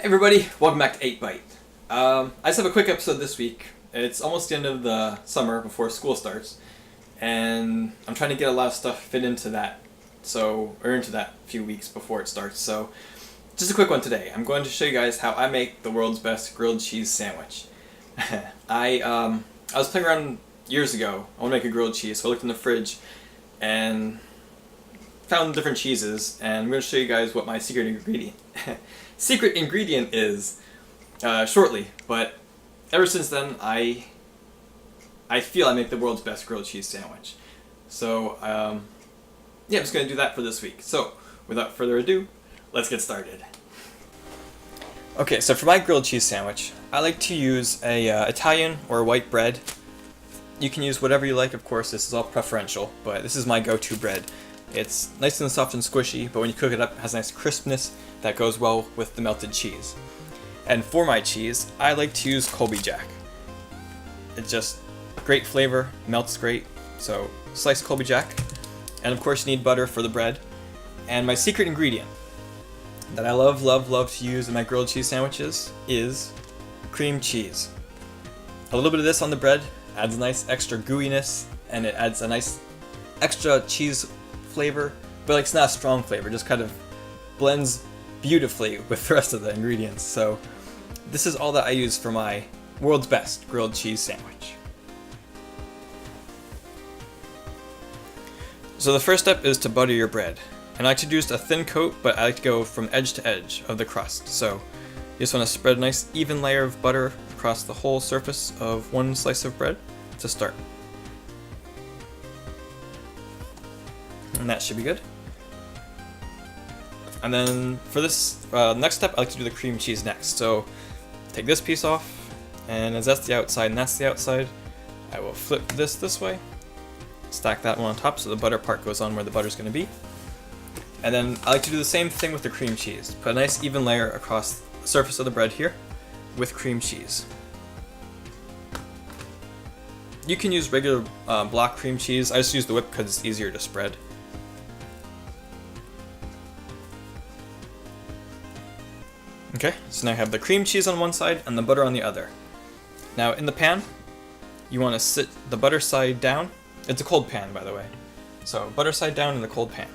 Hey everybody, welcome back to 8 Byte. I just have a quick episode this week. It's almost the end of the summer before school starts, and I'm trying to get a lot of stuff fit into that, into that few weeks before it starts. So, just a quick one today. I'm going to show you guys how I make the world's best grilled cheese sandwich. I was playing around years ago. I want to make a grilled cheese, so I looked in the fridge and found different cheeses, and I'm going to show you guys what my secret ingredient is shortly. But ever since then, I feel I make the world's best grilled cheese sandwich. So I'm just going to do that for this week. So without further ado, let's get started. Okay, so for my grilled cheese sandwich, I like to use a Italian or white bread. You can use whatever you like, of course. This is all preferential, but this is my go-to bread. It's nice and soft and squishy, but when you cook it up, it has a nice crispness that goes well with the melted cheese. And for my cheese, I like to use Colby Jack. It's just great flavor, melts great. So slice Colby Jack, and of course you need butter for the bread. And my secret ingredient that I love to use in my grilled cheese sandwiches is cream cheese. A little bit of this on the bread adds a nice extra gooiness, and it adds a nice extra cheese flavor, but it's not a strong flavor, just kind of blends beautifully with the rest of the ingredients. So this is all that I use for my world's best grilled cheese sandwich. So the first step is to butter your bread. And I like to do just a thin coat, but I like to go from edge to edge of the crust. So you just want to spread a nice even layer of butter across the whole surface of one slice of bread to start. And that should be good. And then for this next step, I like to do the cream cheese next. So take this piece off, and as that's the outside and that's the outside, I will flip this way, stack that one on top so the butter part goes on where the butter's going to be. And then I like to do the same thing with the cream cheese. Put a nice even layer across the surface of the bread here with cream cheese. You can use regular block cream cheese. I just use the whip because it's easier to spread. Okay, so now I have the cream cheese on one side and the butter on the other. Now in the pan, you want to sit the butter side down. It's a cold pan, by the way. So butter side down in the cold pan.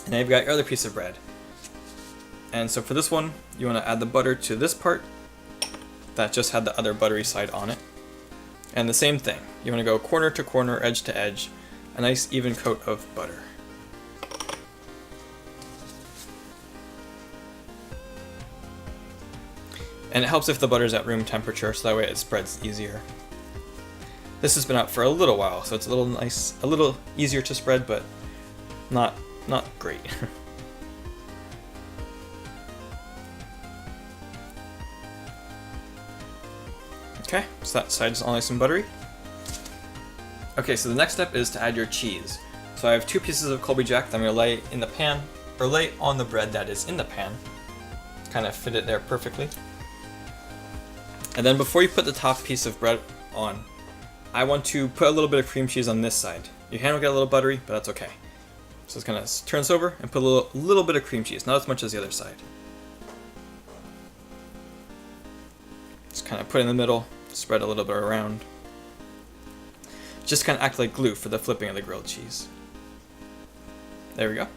And now you've got your other piece of bread. And so for this one, you want to add the butter to this part that just had the other buttery side on it. And the same thing, you want to go corner to corner, edge to edge, a nice even coat of butter. And it helps if the butter's at room temperature, so that way it spreads easier. This has been out for a little while, so it's a little easier to spread, but not great. Okay, so that side's all nice and buttery. Okay, so the next step is to add your cheese. So I have 2 pieces of Colby Jack that I'm going to lay in the pan, or lay on the bread that is in the pan. Kind of fit it there perfectly. And then before you put the top piece of bread on, I want to put a little bit of cream cheese on this side. Your hand will get a little buttery, but that's okay. So it's gonna turn this over and put a little bit of cream cheese, not as much as the other side. Just kind of put it in the middle, spread a little bit around. Just kind of act like glue for the flipping of the grilled cheese. There we go.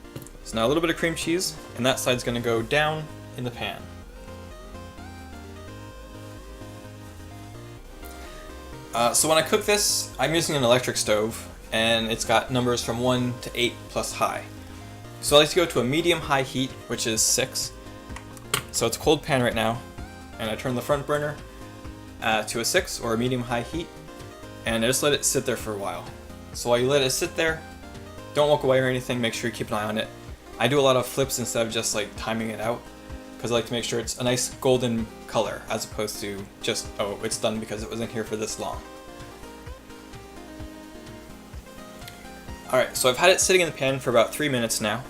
So now a little bit of cream cheese, and that side's gonna go down in the pan. So when I cook this, I'm using an electric stove, and it's got numbers from 1 to 8 plus high. So I like to go to a medium-high heat, which is 6. So it's a cold pan right now, and I turn the front burner to a 6 or a medium-high heat, and I just let it sit there for a while. So while you let it sit there, don't walk away or anything, make sure you keep an eye on it. I do a lot of flips instead of just like timing it out, because I like to make sure it's a nice golden color as opposed to just, oh, it's done because it wasn't here for this long. Alright, so I've had it sitting in the pan for about 3 minutes now,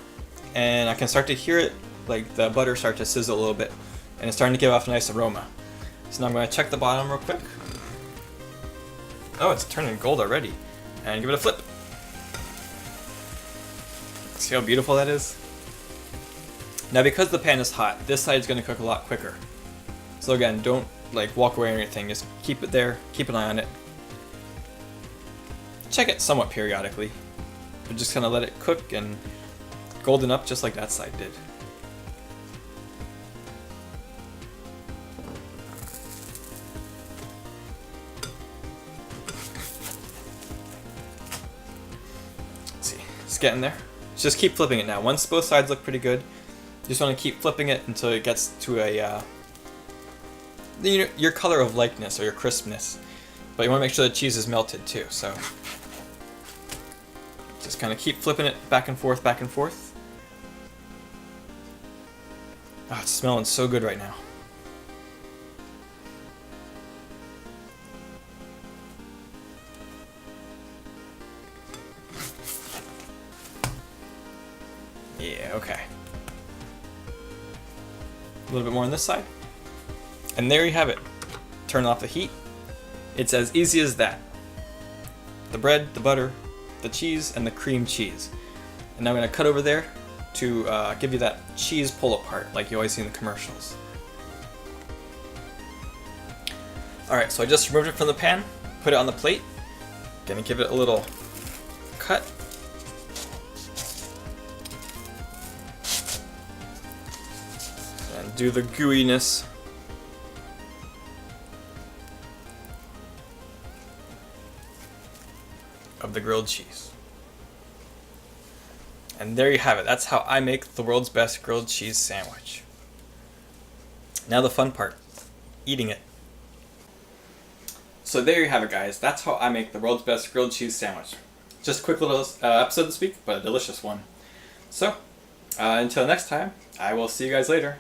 and I can start to hear it, like the butter start to sizzle a little bit, and it's starting to give off a nice aroma. So now I'm going to check the bottom real quick. Oh, it's turning gold already. And give it a flip. See how beautiful that is? Now because the pan is hot, this side is going to cook a lot quicker. So again, don't like walk away or anything, just keep it there, keep an eye on it. Check it somewhat periodically, but just kind of let it cook and golden up just like that side did. Let's see, it's getting there. Just keep flipping it now. Once both sides look pretty good, you just want to keep flipping it until it gets to a your color of likeness or your crispness. But you want to make sure the cheese is melted too, so just kind of keep flipping it back and forth, back and forth. Oh, it's smelling so good right now. Yeah, okay. A little bit more on this side. And there you have it. Turn off the heat. It's as easy as that. The bread, the butter, the cheese, and the cream cheese. And now I'm going to cut over there to give you that cheese pull apart like you always see in the commercials. Alright, so I just removed it from the pan, put it on the plate. Gonna give it a little cut. And do the gooiness. Of the grilled cheese. And there you have it. That's how I make the world's best grilled cheese sandwich. Now the fun part, eating it. So there you have it, guys. That's how I make the world's best grilled cheese sandwich. Just a quick little episode this week, but a delicious one. So, until next time, I will see you guys later.